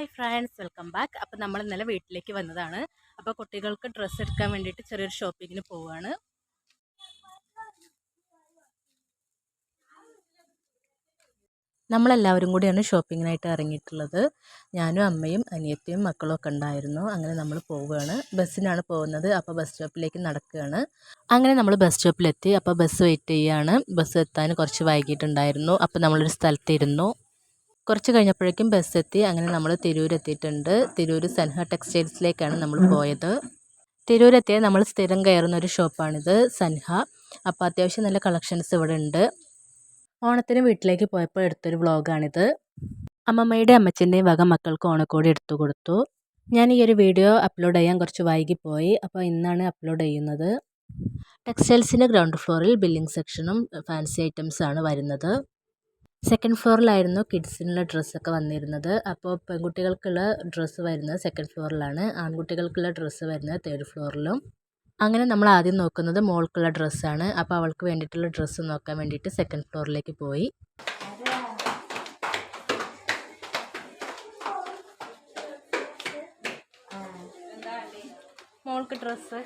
Hi friends, welcome back. അപ്പോൾ നമ്മൾ ഇന്നലെ വീട്ടിലേക്ക് വന്നതാണ്. അപ്പോൾ കുട്ടികൾക്ക് ഡ്രസ്സ് എടുക്കാൻ വേണ്ടിയിട്ട് ചെറിയൊരു ഷോപ്പിങ്ങിന് പോവുകയാണ്. നമ്മളെല്ലാവരും കൂടിയാണ് ഷോപ്പിങ്ങിനായിട്ട് ഇറങ്ങിയിട്ടുള്ളത്. ഞാനും അമ്മയും അനിയത്തിയും മക്കളും ഒക്കെ ഉണ്ടായിരുന്നു. അങ്ങനെ നമ്മൾ പോവുകയാണ്. ബസ്സിനാണ് പോകുന്നത്. അപ്പോൾ ബസ് സ്റ്റോപ്പിലേക്ക് നടക്കുകയാണ്. അങ്ങനെ നമ്മൾ ബസ് സ്റ്റോപ്പിലെത്തി. അപ്പോൾ ബസ് വെയിറ്റ് ചെയ്യുകയാണ്. ബസ് എത്താൻ കുറച്ച് വൈകിട്ടുണ്ടായിരുന്നു. അപ്പോൾ നമ്മളൊരു സ്ഥലത്തിരുന്നു. കുറച്ച് കഴിഞ്ഞപ്പോഴേക്കും ബസ് എത്തി. അങ്ങനെ നമ്മൾ തിരൂർ എത്തിയിട്ടുണ്ട്. തിരൂർ സൻഹ ടെക്സ്റ്റൈൽസിലേക്കാണ് നമ്മൾ പോയത്. തിരൂരെത്തിയ നമ്മൾ സ്ഥിരം കയറുന്ന ഒരു ഷോപ്പാണിത്, സൻഹ. അപ്പോൾ അത്യാവശ്യം നല്ല കളക്ഷൻസ് ഇവിടെ ഉണ്ട്. ഓണത്തിന് വീട്ടിലേക്ക് പോയപ്പോൾ എടുത്തൊരു വ്ളോഗാണിത്. അമ്മമ്മയുടെ അമ്മച്ചൻ്റെയും വക മക്കൾക്ക് ഓണക്കോടി എടുത്തു കൊടുത്തു. ഞാൻ ഈ ഒരു വീഡിയോ അപ്ലോഡ് ചെയ്യാൻ കുറച്ച് വൈകിപ്പോയി. അപ്പോൾ ഇന്നാണ് അപ്ലോഡ് ചെയ്യുന്നത്. ടെക്സ്റ്റൈൽസിൻ്റെ ഗ്രൗണ്ട് ഫ്ലോറിൽ ബില്ലിംഗ് സെക്ഷനും ഫാൻസി ഐറ്റംസ് ആണ് വരുന്നത്. സെക്കൻഡ് ഫ്ലോറിലായിരുന്നു കിഡ്സിനുള്ള ഡ്രസ്സൊക്കെ വന്നിരുന്നത്. അപ്പോൾ പെൺകുട്ടികൾക്കുള്ള ഡ്രസ്സ് വരുന്നത് സെക്കൻഡ് ഫ്ലോറിലാണ്, ആൺകുട്ടികൾക്കുള്ള ഡ്രസ്സ് വരുന്നത് തേർഡ് ഫ്ലോറിലും. അങ്ങനെ നമ്മൾ ആദ്യം നോക്കുന്നത് മോൾക്കുള്ള ഡ്രസ്സാണ്. അപ്പോൾ അവൾക്ക് വേണ്ടിയിട്ടുള്ള ഡ്രസ്സ് നോക്കാൻ വേണ്ടിയിട്ട് സെക്കൻഡ് ഫ്ലോറിലേക്ക് പോയി. മോൾക്ക് ഡ്രസ്സ്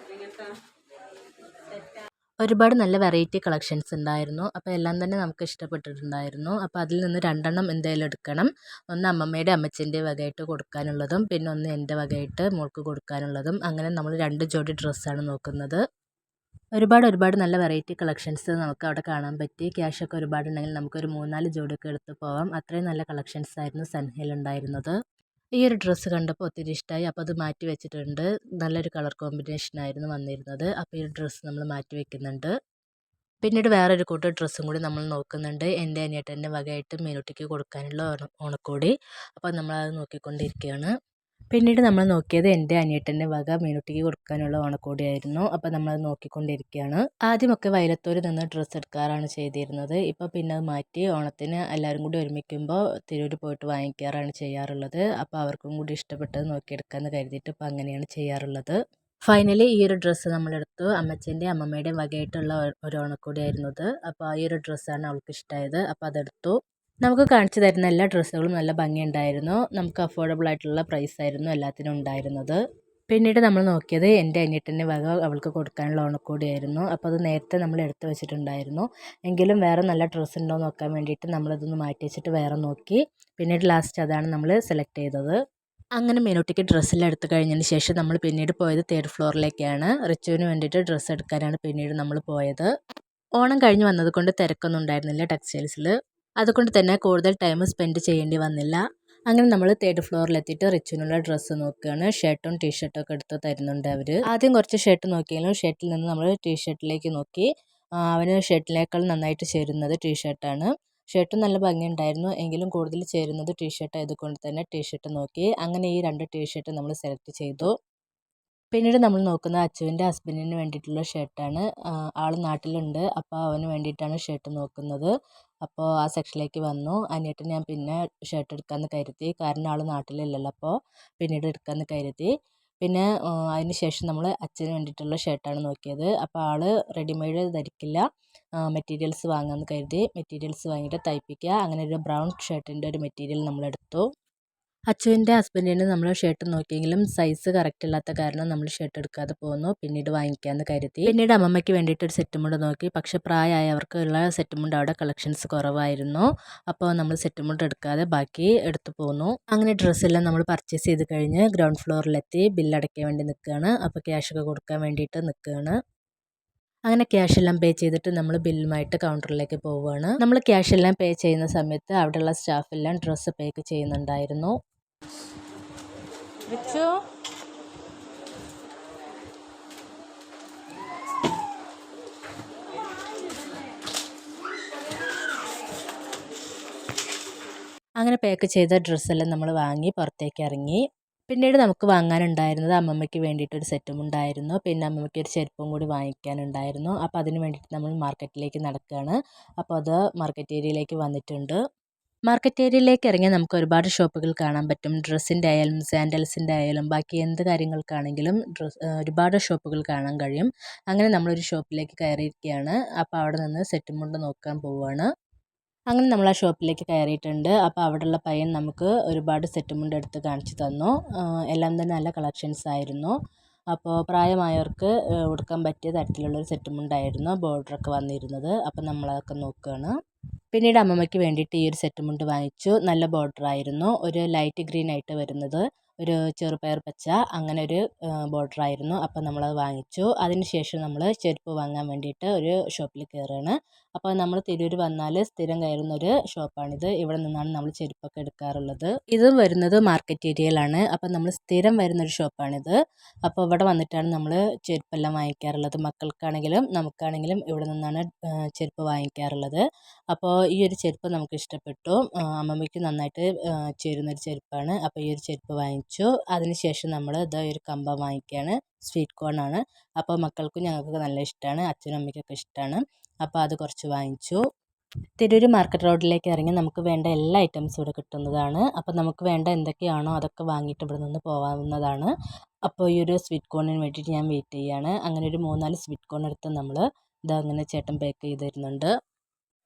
ഒരുപാട് നല്ല വെറൈറ്റി കളക്ഷൻസ് ഉണ്ടായിരുന്നു. അപ്പോൾ എല്ലാം തന്നെ നമുക്ക് ഇഷ്ടപ്പെട്ടിട്ടുണ്ടായിരുന്നു. അപ്പോൾ അതിൽ നിന്ന് 2 എണ്ണം എന്തായാലും എടുക്കണം. ഒന്ന് അമ്മമ്മയുടെ അമ്മച്ചൻ്റെ വകയായിട്ട് കൊടുക്കാനുള്ളതും പിന്നെ ഒന്ന് എൻ്റെ വകയായിട്ട് മോൾക്ക് കൊടുക്കാനുള്ളതും. അങ്ങനെ നമ്മൾ 2 ജോഡി ഡ്രസ്സാണ് നോക്കുന്നത്. ഒരുപാട് നല്ല വെറൈറ്റി കളക്ഷൻസ് നമുക്ക് അവിടെ കാണാൻ പറ്റി. ക്യാഷൊക്കെ ഒരുപാടുണ്ടെങ്കിൽ നമുക്കൊരു 3-4 ജോഡിയൊക്കെ എടുത്ത് പോവാം. അത്രയും നല്ല കളക്ഷൻസ് ആയിരുന്നു സൻഹയിൽ ഉണ്ടായിരുന്നത്. ഈ ഒരു ഡ്രസ്സ് കണ്ടപ്പോൾ ഒത്തിരി ഇഷ്ടമായി. അപ്പോൾ അത് മാറ്റി വെച്ചിട്ടുണ്ട്. നല്ലൊരു കളർ കോമ്പിനേഷൻ ആയിരുന്നു വന്നിരുന്നത്. അപ്പോൾ ഈ ഡ്രസ്സ് നമ്മൾ മാറ്റി വെക്കുന്നുണ്ട്. പിന്നീട് വേറൊരു കൂട്ടം ഡ്രസ്സും കൂടി നമ്മൾ നോക്കുന്നുണ്ട്. എൻ്റെ അനിയേട്ടൻ്റെ വകയായിട്ട് മീനുട്ടിക്ക് കൊടുക്കാനുള്ള ഓണക്കോടി. അപ്പോൾ നമ്മളത് നോക്കിക്കൊണ്ടിരിക്കുകയാണ്. പിന്നീട് നമ്മൾ നോക്കിയത് എൻ്റെ അനിയേട്ടൻ്റെ വക മീനുട്ടിക്ക് കൊടുക്കാനുള്ള ഓണക്കോടിയായിരുന്നു. അപ്പോൾ നമ്മളത് നോക്കിക്കൊണ്ടിരിക്കുകയാണ്. ആദ്യമൊക്കെ വയലത്തൂരിൽ നിന്ന് ഡ്രസ്സ് എടുക്കാറാണ് ചെയ്തിരുന്നത്. ഇപ്പോൾ പിന്നെ അത് മാറ്റി ഓണത്തിന് എല്ലാവരും കൂടി ഒരുമിക്കുമ്പോൾ തിരൂർ പോയിട്ട് വാങ്ങിക്കാറാണ് ചെയ്യാറുള്ളത്. അപ്പോൾ അവർക്കും കൂടി ഇഷ്ടപ്പെട്ടത് നോക്കിയെടുക്കാമെന്ന് കരുതിയിട്ട് ഇപ്പോൾ അങ്ങനെയാണ് ചെയ്യാറുള്ളത്. ഫൈനലി ഈ ഒരു ഡ്രസ്സ് നമ്മളെടുത്തു. അമ്മച്ചൻ്റെയും അമ്മമ്മയുടെയും വകയായിട്ടുള്ള ഒരു ഓണക്കോടിയായിരുന്നു അത്. അപ്പോൾ ഈ ഒരു ഡ്രസ്സാണ് അവൾക്ക് ഇഷ്ടമായത്. അപ്പോൾ അതെടുത്തു. നമുക്ക് കാണിച്ചു തരുന്ന എല്ലാ ഡ്രസ്സുകളും നല്ല ഭംഗിയുണ്ടായിരുന്നു. നമുക്ക് അഫോർഡബിൾ ആയിട്ടുള്ള പ്രൈസ് ആയിരുന്നു എല്ലാത്തിനും ഉണ്ടായിരുന്നത്. പിന്നീട് നമ്മൾ നോക്കിയത് എൻ്റെ അനിയത്തിൻ്റെ വക അവൾക്ക് കൊടുക്കാനുള്ള ഓണക്കോടിയായിരുന്നു. അപ്പോൾ അത് നേരത്തെ നമ്മൾ എടുത്ത് വെച്ചിട്ടുണ്ടായിരുന്നു. എങ്കിലും വേറെ നല്ല ഡ്രസ്സ് ഉണ്ടോ നോക്കാൻ വേണ്ടിയിട്ട് നമ്മളതൊന്ന് മാറ്റി വെച്ചിട്ട് വേറെ നോക്കി. പിന്നീട് ലാസ്റ്റ് അതാണ് നമ്മൾ സെലക്ട് ചെയ്തത്. അങ്ങനെ മീനുട്ടിക്ക് ഡ്രസ്സെല്ലാം എടുത്തു കഴിഞ്ഞതിന് ശേഷം നമ്മൾ പിന്നീട് പോയത് തേർഡ് ഫ്ലോറിലേക്കാണ്. റിച്ചുവിന് വേണ്ടിയിട്ട് ഡ്രസ്സ് എടുക്കാനാണ് പിന്നീട് നമ്മൾ പോയത്. ഓണം കഴിഞ്ഞ് വന്നതുകൊണ്ട് തിരക്കൊന്നും ഉണ്ടായിരുന്നില്ല ടെക്സ്റ്റൈൽസിൽ. അതുകൊണ്ട് തന്നെ കൂടുതൽ ടൈം സ്പെൻഡ് ചെയ്യേണ്ടി വന്നില്ല. അങ്ങനെ നമ്മൾ തേർഡ് ഫ്ലോറിലെത്തിയിട്ട് റിച്ചുവിനുള്ള ഡ്രസ്സ് നോക്കുകയാണ്. ഷർട്ടും ടീഷർട്ടും ഒക്കെ എടുത്ത് തരുന്നുണ്ട് അവർ. ആദ്യം കുറച്ച് ഷർട്ട് നോക്കിയാലും ഷർട്ടിൽ നിന്ന് നമ്മൾ ടീഷർട്ടിലേക്ക് നോക്കി. അവന് ഷർട്ടിനേക്കാൾ നന്നായിട്ട് ചേരുന്നത് ടീഷർട്ടാണ്. ഷർട്ടും നല്ല ഭംഗിയുണ്ടായിരുന്നു. എങ്കിലും കൂടുതൽ ചേരുന്നത് ടീഷർട്ട് ആയതുകൊണ്ട് തന്നെ ടീഷർട്ട് നോക്കി. അങ്ങനെ ഈ 2 ടീഷർട്ട് നമ്മൾ സെലക്ട് ചെയ്തു. പിന്നീട് നമ്മൾ നോക്കുന്നത് അച്ചുവിൻ്റെ ഹസ്ബൻഡിന് വേണ്ടിയിട്ടുള്ള ഷർട്ടാണ്. ആൾ നാട്ടിലുണ്ട്. അപ്പോൾ അവന് വേണ്ടിയിട്ടാണ് ഷർട്ട് നോക്കുന്നത്. അപ്പോൾ ആ സെക്ഷനിലേക്ക് വന്നു. അനിയത്തിന് ഞാൻ പിന്നെ ഷർട്ട് എടുക്കാമെന്ന് കരുതി. കാരണം ആൾ നാട്ടിലില്ലല്ലോ. അപ്പോൾ പിന്നീട് എടുക്കാമെന്ന് കരുതി. പിന്നെ അതിന് ശേഷം നമ്മൾ അച്ഛന് വേണ്ടിയിട്ടുള്ള ഷർട്ടാണ് നോക്കിയത്. അപ്പോൾ ആൾ റെഡിമെയ്ഡ് ധരിക്കില്ല, മെറ്റീരിയൽസ് വാങ്ങാമെന്ന് കരുതി. മെറ്റീരിയൽസ് വാങ്ങിയിട്ട് തയ്പ്പിക്കുക. അങ്ങനെ ഒരു ബ്രൗൺ ഷർട്ടിൻ്റെ ഒരു മെറ്റീരിയൽ നമ്മളെടുത്തു. അച്ചുവിൻ്റെ ഹസ്ബൻഡിന് നമ്മൾ ഷർട്ട് നോക്കിയെങ്കിലും സൈസ് കറക്റ്റ് ഇല്ലാത്ത കാരണം നമ്മൾ ഷർട്ട് എടുക്കാതെ പോന്നു. പിന്നീട് വാങ്ങിക്കാമെന്ന് കരുതി. പിന്നീട് അമ്മമ്മയ്ക്ക് വേണ്ടിയിട്ട് ഒരു സെറ്റ് മുണ്ട് നോക്കി. പക്ഷേ പ്രായമായവർക്കുള്ള സെറ്റ് മുണ്ട് അവിടെ കളക്ഷൻസ് കുറവായിരുന്നു. അപ്പോൾ നമ്മൾ സെറ്റ് മുണ്ട് എടുക്കാതെ ബാക്കി എടുത്തു പോന്നു. അങ്ങനെ ഡ്രസ്സെല്ലാം നമ്മൾ പർച്ചേസ് ചെയ്ത് കഴിഞ്ഞ് ഗ്രൗണ്ട് ഫ്ലോറിലെത്തി ബില്ലടയ്ക്കാൻ വേണ്ടി നിൽക്കുകയാണ്. അപ്പോൾ ക്യാഷൊക്കെ കൊടുക്കാൻ വേണ്ടിയിട്ട് നിൽക്കുകയാണ്. അങ്ങനെ ക്യാഷ് എല്ലാം പേ ചെയ്തിട്ട് നമ്മൾ ബില്ലുമായിട്ട് കൗണ്ടറിലേക്ക് പോവുകയാണ്. നമ്മൾ ക്യാഷ് എല്ലാം പേ ചെയ്യുന്ന സമയത്ത് അവിടെയുള്ള സ്റ്റാഫെല്ലാം ഡ്രസ്സ് പേക്ക് ചെയ്യുന്നുണ്ടായിരുന്നു. അങ്ങനെ പാക്ക് ചെയ്ത ഡ്രസ്സെല്ലാം നമ്മൾ വാങ്ങി പുറത്തേക്ക് ഇറങ്ങി. പിന്നീട് നമുക്ക് വാങ്ങാനുണ്ടായിരുന്നത് അമ്മമ്മയ്ക്ക് വേണ്ടിയിട്ടൊരു സെറ്റും ഉണ്ടായിരുന്നു. പിന്നെ അമ്മമ്മയ്ക്ക് ഒരു ചെരുപ്പും കൂടി വാങ്ങിക്കാനുണ്ടായിരുന്നു. അപ്പോൾ അതിന് വേണ്ടിയിട്ട് നമ്മൾ മാർക്കറ്റിലേക്ക് നടക്കുകയാണ്. അപ്പോൾ അത് മാർക്കറ്റ് ഏരിയയിലേക്ക് വന്നിട്ടുണ്ട്. മാർക്കറ്റ് ഏരിയയിലേക്ക് ഇറങ്ങിയാൽ നമുക്ക് ഒരുപാട് ഷോപ്പുകൾ കാണാൻ പറ്റും. ഡ്രസ്സിൻ്റെ ആയാലും സാൻഡൽസിൻ്റെ ആയാലും ബാക്കി എന്ത് കാര്യങ്ങൾക്കാണെങ്കിലും ഒരുപാട് ഷോപ്പുകൾ കാണാൻ കഴിയും. അങ്ങനെ നമ്മളൊരു ഷോപ്പിലേക്ക് കയറിയിരിക്കുകയാണ്. അപ്പോൾ അവിടെ നിന്ന് സെറ്റും മുണ്ട് നോക്കാൻ പോവുകയാണ്. അങ്ങനെ നമ്മൾ ആ ഷോപ്പിലേക്ക് കയറിയിട്ടുണ്ട്. അപ്പോൾ അവിടെയുള്ള പയ്യൻ നമുക്ക് ഒരുപാട് സെറ്റ് മുണ്ട് എടുത്ത് കാണിച്ചു തന്നു. എല്ലാം തന്നെ നല്ല കളക്ഷൻസ് ആയിരുന്നു. അപ്പോൾ പ്രായമായവർക്ക് ഉടുക്കാൻ പറ്റിയ തരത്തിലുള്ളൊരു സെറ്റ് മുണ്ടായിരുന്നു ബോർഡറൊക്കെ വന്നിരുന്നത്. അപ്പോൾ നമ്മളതൊക്കെ നോക്കുകയാണ്. പിന്നീട് അമ്മമ്മയ്ക്ക് വേണ്ടിയിട്ട് ഈ ഒരു സെറ്റ് മുണ്ട് വാങ്ങിച്ചു. നല്ല ബോർഡർ ആയിരുന്നു. ഒരു ലൈറ്റ് ഗ്രീൻ ആയിട്ട് വരുന്നത്, ഒരു ചെറുപയർ പച്ച അങ്ങനെ ഒരു ബോർഡർ ആയിരുന്നു. അപ്പോൾ നമ്മളത് വാങ്ങിച്ചു. അതിനുശേഷം നമ്മൾ ചെരുപ്പ് വാങ്ങാൻ വേണ്ടിയിട്ട് ഒരു ഷോപ്പിൽ കയറുകയാണ്. അപ്പോൾ നമ്മൾ തിരൂർ വന്നാൽ സ്ഥിരം കയറുന്നൊരു ഷോപ്പാണിത്. ഇവിടെ നിന്നാണ് നമ്മൾ ചെരുപ്പൊക്കെ എടുക്കാറുള്ളത്. ഇത് വരുന്നത് മാർക്കറ്റ് ഏരിയയിലാണ്. അപ്പോൾ നമ്മൾ സ്ഥിരം വരുന്നൊരു ഷോപ്പാണിത്. അപ്പോൾ ഇവിടെ വന്നിട്ടാണ് നമ്മൾ ചെരുപ്പെല്ലാം വാങ്ങിക്കാറുള്ളത്. മക്കൾക്കാണെങ്കിലും നമുക്കാണെങ്കിലും ഇവിടെ നിന്നാണ് ചെരുപ്പ് വാങ്ങിക്കാറുള്ളത്. അപ്പോൾ ഈ ഒരു ചെരുപ്പ് നമുക്ക് ഇഷ്ടപ്പെട്ടു. അമ്മമ്മയ്ക്ക് നന്നായിട്ട് ചേരുന്നൊരു ചെരുപ്പാണ്. അപ്പോൾ ഈ ഒരു ചെരുപ്പ് വാങ്ങിച്ചു. അതിനുശേഷം നമ്മൾ ഇതാ ഒരു കമ്പം വാങ്ങിക്കുകയാണ്. സ്വീറ്റ് കോൺ ആണ്. അപ്പോൾ മക്കൾക്കും ഞങ്ങൾക്കൊക്കെ നല്ല ഇഷ്ടമാണ്. അച്ഛനും അമ്മയ്ക്കൊക്കെ ഇഷ്ടമാണ്. അപ്പോൾ അത് കുറച്ച് വാങ്ങിച്ചു. തിരൂർ മാർക്കറ്റ് റോഡിലേക്ക് ഇറങ്ങി നമുക്ക് വേണ്ട എല്ലാ ഐറ്റംസും ഇവിടെ കിട്ടുന്നതാണ്. അപ്പോൾ നമുക്ക് വേണ്ട എന്തൊക്കെയാണോ അതൊക്കെ വാങ്ങിയിട്ട് ഇവിടെ നിന്ന് പോകാവുന്നതാണ്. അപ്പോൾ ഈ ഒരു സ്വീറ്റ് കോണിന് വേണ്ടിയിട്ട് ഞാൻ വെയിറ്റ് ചെയ്യുകയാണ്. അങ്ങനെ ഒരു 3-4 സ്വീറ്റ് കോൺ എടുത്ത് നമ്മൾ ഇതാ അങ്ങനെ ചേട്ടൻ പാക്ക് ചെയ്ത് തരുന്നുണ്ട്.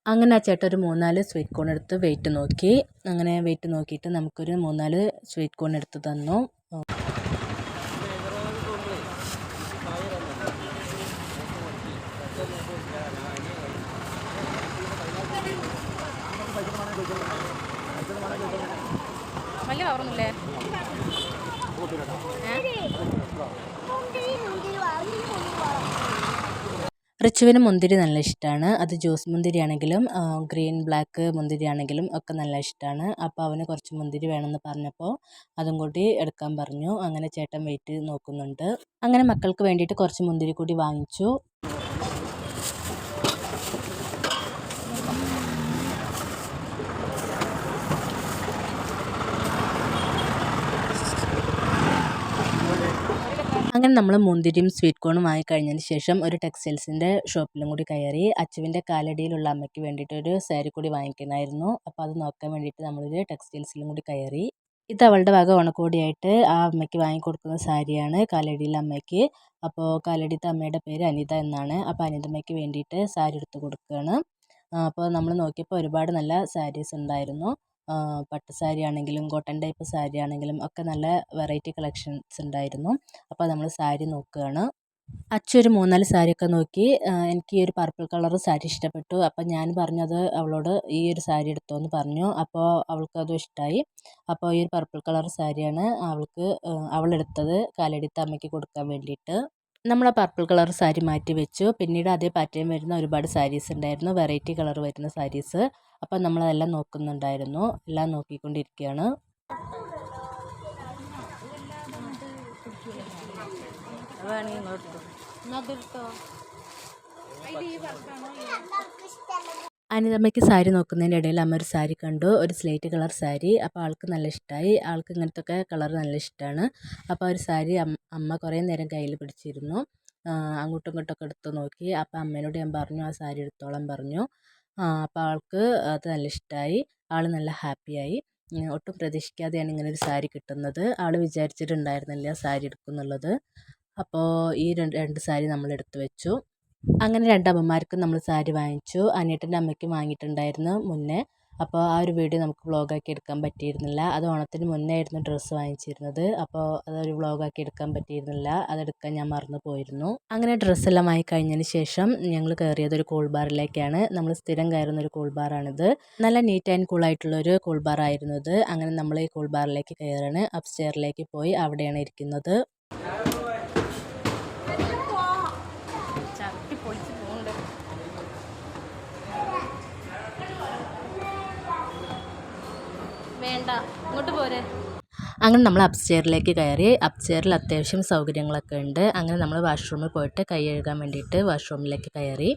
അങ്ങനെ ആ ചേട്ടൻ ഒരു 3-4 സ്വീറ്റ് കോൺ എടുത്ത് വെയിറ്റ് നോക്കി. അങ്ങനെ വെയിറ്റ് നോക്കിയിട്ട് നമുക്കൊരു 3-4 സ്വീറ്റ് കോൺ എടുത്ത് തന്നു. വലിയ കവറൊന്നുമില്ലേ? റിച്ചുവിന് മുന്തിരി നല്ല ഇഷ്ടമാണ്. അത് ജ്യൂസ് മുന്തിരി ആണെങ്കിലും ഗ്രീൻ ബ്ലാക്ക് മുന്തിരി ആണെങ്കിലും ഒക്കെ നല്ല ഇഷ്ടമാണ്. അപ്പോൾ അവന് കുറച്ച് മുന്തിരി വേണമെന്ന് പറഞ്ഞപ്പോൾ അതും കൂടി എടുക്കാൻ പറഞ്ഞു. അങ്ങനെ ചേട്ടൻ വെയിറ്റ് നോക്കുന്നുണ്ട്. അങ്ങനെ മക്കൾക്ക് വേണ്ടിയിട്ട് കുറച്ച് മുന്തിരി കൂടി വാങ്ങിച്ചു. അങ്ങനെ നമ്മൾ മുന്തിരിയും സ്വീറ്റ് കോണും വാങ്ങിക്കഴിഞ്ഞതിന് ശേഷം ഒരു ടെക്സ്റ്റൈൽസിൻ്റെ ഷോപ്പിലും കൂടി കയറി. അച്ചുവിൻ്റെ കാലടിയിലുള്ള അമ്മയ്ക്ക് വേണ്ടിയിട്ട് ഒരു സാരി കൂടി വാങ്ങിക്കണമായിരുന്നു. അപ്പോൾ അത് നോക്കാൻ വേണ്ടിയിട്ട് നമ്മളൊരു ടെക്സ്റ്റൈൽസിലും കൂടി കയറി. ഇത് അവളുടെ വക ഓണക്കോടിയായിട്ട് ആ അമ്മയ്ക്ക് വാങ്ങിക്കൊടുക്കുന്ന സാരിയാണ് കാലടിയിലെ അമ്മയ്ക്ക്. അപ്പോൾ കാലടിയിലത്തെ അമ്മയുടെ പേര് അനിത എന്നാണ്. അപ്പോൾ അനിതമ്മയ്ക്ക് വേണ്ടിയിട്ട് സാരി എടുത്ത് കൊടുക്കുകയാണ്. അപ്പോൾ നമ്മൾ നോക്കിയപ്പോൾ ഒരുപാട് നല്ല സാരീസ് ഉണ്ടായിരുന്നു. പട്ട് സാരി ആണെങ്കിലും കോട്ടൺ ടൈപ്പ് സാരി ആണെങ്കിലും ഒക്കെ നല്ല വെറൈറ്റി കളക്ഷൻസ് ഉണ്ടായിരുന്നു. അപ്പോൾ നമ്മൾ സാരി നോക്കുകയാണ്. അച്ചു ഒരു 3-4 സാരിയൊക്കെ നോക്കി. എനിക്ക് ഈ ഒരു പർപ്പിൾ കളർ സാരി ഇഷ്ടപ്പെട്ടു. അപ്പോൾ ഞാൻ പറഞ്ഞത് അവളോട് ഈ ഒരു സാരി എടുത്തോന്ന് പറഞ്ഞു. അപ്പോൾ അവൾക്കതും ഇഷ്ടമായി. അപ്പോൾ ഈ ഒരു പർപ്പിൾ കളർ സാരിയാണ് അവളെടുത്തത് കാലടിത്തെ അമ്മയ്ക്ക് കൊടുക്കാൻ വേണ്ടിയിട്ട്. നമ്മൾ ആ പർപ്പിൾ കളർ സാരി മാറ്റി വെച്ചു. പിന്നീട് അതേ പാറ്റേൺ വരുന്ന ഒരുപാട് സാരീസ് ഉണ്ടായിരുന്നു, വെറൈറ്റി കളർ വരുന്ന സാരീസ്. അപ്പം നമ്മളതെല്ലാം നോക്കുന്നുണ്ടായിരുന്നു. എല്ലാം നോക്കിക്കൊണ്ടിരിക്കുകയാണ്. അനിതമ്മയ്ക്ക് സാരി നോക്കുന്നതിൻ്റെ ഇടയിൽ അമ്മ ഒരു സാരി കണ്ടു, ഒരു സ്ലേറ്റ് കളർ സാരി. അപ്പോൾ ആൾക്ക് നല്ല ഇഷ്ടമായി. ആൾക്ക് ഇങ്ങനത്തെ ഒക്കെ കളർ നല്ല ഇഷ്ടമാണ്. അപ്പോൾ ഒരു സാരി അമ്മ കുറേ നേരം കയ്യിൽ പിടിച്ചിരുന്നു. അങ്ങോട്ടും ഇങ്ങോട്ടൊക്കെ എടുത്ത് നോക്കി. അപ്പോൾ അമ്മേനോട് ഞാൻ പറഞ്ഞു ആ സാരി എടുത്തോളാൻ പറഞ്ഞു. അപ്പോൾ ആൾക്ക് അത് നല്ല ഇഷ്ടമായി. ആൾ നല്ല ഹാപ്പിയായി. ഒട്ടും പ്രതീക്ഷിക്കാതെയാണ് ഇങ്ങനൊരു സാരി കിട്ടുന്നത്. ആൾ വിചാരിച്ചിട്ടുണ്ടായിരുന്നില്ല സാരി എടുക്കുന്നുള്ളത്. അപ്പോൾ ഈ രണ്ട് സാരി നമ്മൾ എടുത്തു വെച്ചു. അങ്ങനെ 2 അമ്മമാർക്കും നമ്മൾ സാരി വാങ്ങിച്ചു. അനിയേട്ടൻ്റെ അമ്മയ്ക്കും വാങ്ങിയിട്ടുണ്ടായിരുന്നു മുന്നേ. അപ്പോൾ ആ ഒരു വീഡിയോ നമുക്ക് വ്ളോഗാക്കി എടുക്കാൻ പറ്റിയിരുന്നില്ല. അത് ഓണത്തിന് മുന്നേ ആയിരുന്നു ഡ്രസ്സ് വാങ്ങിച്ചിരുന്നത്. അപ്പോൾ അതൊരു വ്ളോഗാക്കി എടുക്കാൻ പറ്റിയിരുന്നില്ല. അതെടുക്കാൻ ഞാൻ മറന്നു പോയിരുന്നു. അങ്ങനെ ഡ്രസ്സെല്ലാം വാങ്ങിക്കഴിഞ്ഞതിന് ശേഷം ഞങ്ങൾ കയറിയത് ഒരു കൂൾ ബാറിലേക്കാണ്. നമ്മൾ സ്ഥിരം കയറുന്ന ഒരു കൂൾ ബാറാണിത്. നല്ല നീറ്റ് ആൻഡ് കൂളായിട്ടുള്ളൊരു കൂൾ ബാർ ആയിരുന്നു ഇത്. അങ്ങനെ നമ്മൾ ഈ കൂൾ ബാറിലേക്ക് കയറാണ്. അപ്സ്റ്റെയറിലേക്ക് പോയി അവിടെയാണ് ഇരിക്കുന്നത്. വേണ്ട, ഇങ്ങോട്ട് പോരെ. അങ്ങനെ നമ്മൾ അപ്സ്റ്റെയറിലേക്ക് കയറി. അപ്സ്റ്റെയറിൽ അത്യാവശ്യം സൗകര്യങ്ങളൊക്കെ ഉണ്ട്. അങ്ങനെ നമ്മൾ വാഷ്റൂമിൽ പോയിട്ട് കൈ കഴുകാൻ വേണ്ടിയിട്ട് വാഷ്റൂമിലേക്ക് കയറി.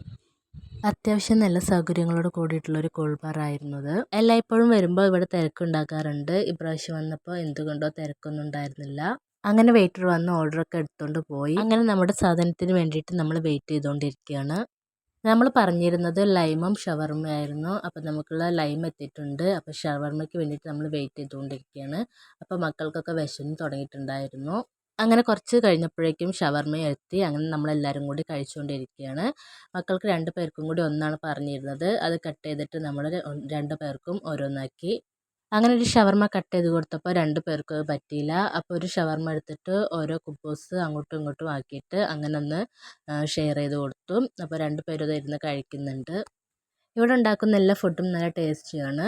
അത്യാവശ്യം നല്ല സൗകര്യങ്ങളോട് കൂടിയിട്ടുള്ളൊരു കൂൾ ബാർ ആയിരുന്നു ഇത്. എല്ലായ്പ്പോഴും വരുമ്പോൾ ഇവിടെ തിരക്കുണ്ടാക്കാറുണ്ട്. ഇപ്രാവശ്യം വന്നപ്പോൾ എന്തുകൊണ്ടോ തിരക്കൊന്നും ഉണ്ടായിരുന്നില്ല. അങ്ങനെ വെയിറ്റർ വന്ന് ഓർഡറൊക്കെ എടുത്തുകൊണ്ട് പോയി. അങ്ങനെ നമ്മുടെ സാധനത്തിന് വേണ്ടിയിട്ട് നമ്മൾ വെയിറ്റ് ചെയ്തുകൊണ്ടിരിക്കുകയാണ്. നമ്മൾ പറഞ്ഞിരുന്നത് ലൈമും ഷവർമ്മയായിരുന്നു. അപ്പോൾ നമുക്കുള്ള ലൈം എത്തിയിട്ടുണ്ട്. അപ്പോൾ ഷവർമ്മയ്ക്ക് വേണ്ടിയിട്ട് നമ്മൾ വെയിറ്റ് ചെയ്തുകൊണ്ടിരിക്കുകയാണ്. അപ്പോൾ മക്കൾക്കൊക്കെ വിശന്ന് തുടങ്ങിയിട്ടുണ്ടായിരുന്നു. അങ്ങനെ കുറച്ച് കഴിഞ്ഞപ്പോഴേക്കും ഷവർമ്മ എത്തി. അങ്ങനെ നമ്മളെല്ലാവരും കൂടി കഴിച്ചുകൊണ്ടിരിക്കുകയാണ്. മക്കൾക്ക് 2 പേർക്കും കൂടി ഒന്നാണ് പറഞ്ഞിരുന്നത്. അത് കട്ട് ചെയ്തിട്ട് നമ്മൾ 2 പേർക്കും ഓരോന്നാക്കി. അങ്ങനെ ഒരു ഷവർമ്മ കട്ട് ചെയ്ത് കൊടുത്തപ്പോൾ 2 പേർക്കും അത് പറ്റിയില്ല. അപ്പോൾ ഒരു ഷവർമ്മ എടുത്തിട്ട് ഓരോ കുബൂസ് അങ്ങോട്ടും ഇങ്ങോട്ടും ആക്കിയിട്ട് അങ്ങനെ ഒന്ന് ഷെയർ ചെയ്ത് കൊടുത്തു. അപ്പോൾ 2 പേരും അത് ഇരുന്ന് കഴിക്കുന്നുണ്ട്. ഇവിടെ ഉണ്ടാക്കുന്ന എല്ലാ ഫുഡും നല്ല ടേസ്റ്റിയാണ്.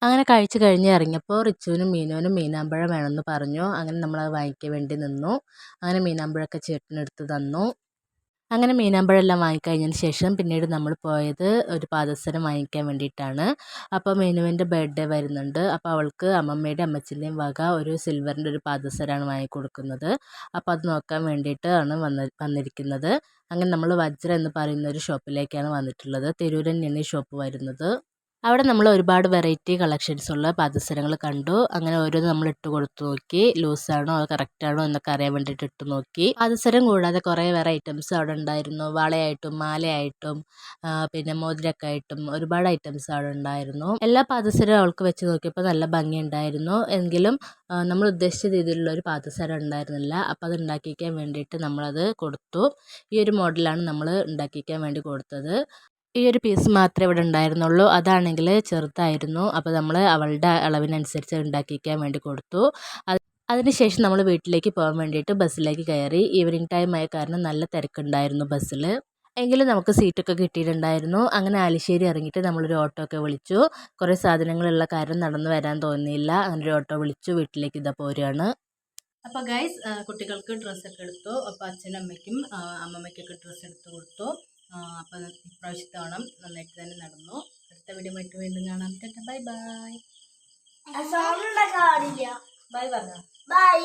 അങ്ങനെ കഴിച്ച് കഴിഞ്ഞ് ഇറങ്ങിയപ്പോൾ റിച്ചുവിനും മീനുവിനും മീനാമ്പഴം വേണമെന്ന് പറഞ്ഞു. അങ്ങനെ നമ്മളത് വാങ്ങിക്കാൻ വേണ്ടി നിന്നു. അങ്ങനെ മീനാമ്പഴമൊക്കെ ചേട്ടനെടുത്ത് തന്നു. അങ്ങനെ മീനാമ്പഴം എല്ലാം വാങ്ങിക്കഴിഞ്ഞതിന് ശേഷം പിന്നീട് നമ്മൾ പോയത് ഒരു പാദസരം വാങ്ങിക്കാൻ വേണ്ടിയിട്ടാണ്. അപ്പോൾ മീനുവിൻ്റെ ബർത്ത്ഡേ വരുന്നുണ്ട്. അപ്പോൾ അവൾക്ക് അമ്മമ്മയുടെയും അമ്മച്ചിൻ്റെയും വക ഒരു സിൽവറിൻ്റെ ഒരു പാദസരമാണ് വാങ്ങിക്കൊടുക്കുന്നത്. അപ്പോൾ അത് നോക്കാൻ വേണ്ടിയിട്ടാണ് വന്നിരിക്കുന്നത്. അങ്ങനെ നമ്മൾ വജ്ര എന്ന് പറയുന്ന ഒരു ഷോപ്പിലേക്കാണ് വന്നിട്ടുള്ളത്. തിരൂർ തന്നെയാണ് ഈ ഷോപ്പ് വരുന്നത്. അവിടെ നമ്മൾ ഒരുപാട് വെറൈറ്റി കളക്ഷൻസ് ഉള്ള പാദസരങ്ങൾ കണ്ടു. അങ്ങനെ ഓരോന്ന് നമ്മൾ ഇട്ട് കൊടുത്തു നോക്കി. ലൂസാണോ അത് കറക്റ്റാണോ എന്നൊക്കെ അറിയാൻ വേണ്ടിയിട്ട് ഇട്ട് നോക്കി. പാദസരം കൂടാതെ കുറേ വേറെ ഐറ്റംസ് അവിടെ ഉണ്ടായിരുന്നു. വളയായിട്ടും മാലയായിട്ടും പിന്നെ മോതിരമൊക്കെ ആയിട്ടും ഒരുപാട് ഐറ്റംസ് അവിടെ ഉണ്ടായിരുന്നു. എല്ലാ പാദസരവും അവൾക്ക് വെച്ച് നോക്കിയപ്പോൾ നല്ല ഭംഗിയുണ്ടായിരുന്നു. എങ്കിലും നമ്മൾ ഉദ്ദേശിച്ച രീതിയിലുള്ള ഒരു പാദസരം ഉണ്ടായിരുന്നില്ല. അപ്പോൾ അത് ഉണ്ടാക്കിക്കാൻ വേണ്ടിയിട്ട് നമ്മളത് കൊടുത്തു. ഈ ഒരു മോഡലാണ് നമ്മൾ ഉണ്ടാക്കിക്കാൻ വേണ്ടി കൊടുത്തത്. ഈ ഒരു പീസ് മാത്രമേ ഇവിടെ ഉണ്ടായിരുന്നുള്ളൂ. അതാണെങ്കിൽ ചെറുതായിരുന്നു. അപ്പോൾ നമ്മൾ അവളുടെ അളവിനനുസരിച്ച് ഉണ്ടാക്കിക്കാൻ വേണ്ടി കൊടുത്തു. അതിനുശേഷം നമ്മൾ വീട്ടിലേക്ക് പോകാൻ വേണ്ടിയിട്ട് ബസ്സിലേക്ക് കയറി. ഈവനിങ് ടൈം ആയ കാരണം നല്ല തിരക്കുണ്ടായിരുന്നു ബസ്സിൽ. എങ്കിലും നമുക്ക് സീറ്റൊക്കെ കിട്ടിയിട്ടുണ്ടായിരുന്നു. അങ്ങനെ ആലിശ്ശേരി ഇറങ്ങിയിട്ട് നമ്മളൊരു ഓട്ടോ ഒക്കെ വിളിച്ചു. കുറേ സാധനങ്ങളുള്ള കാരണം നടന്നു വരാൻ തോന്നിയില്ല. അങ്ങനെ ഒരു ഓട്ടോ വിളിച്ചു വീട്ടിലേക്ക് ഇതാ പോരുകയാണ്. അപ്പോൾ ഗൈസ് കുട്ടികൾക്ക് ഡ്രസ്സൊക്കെ എടുത്തു. അപ്പോൾ അച്ഛനും അമ്മയ്ക്കും അമ്മമ്മയ്ക്കൊക്കെ ഡ്രസ്സ് എടുത്ത് കൊടുത്തു. അപ്പോൾ ഇപ്രാവശ്യത്തെ ഓണം നന്നായിട്ട് തന്നെ നടന്നു. അടുത്ത വീഡിയോ ആയിട്ട് വീണ്ടും കാണാം. Bye bye. ബൈ പറഞ്ഞോ. ബൈ.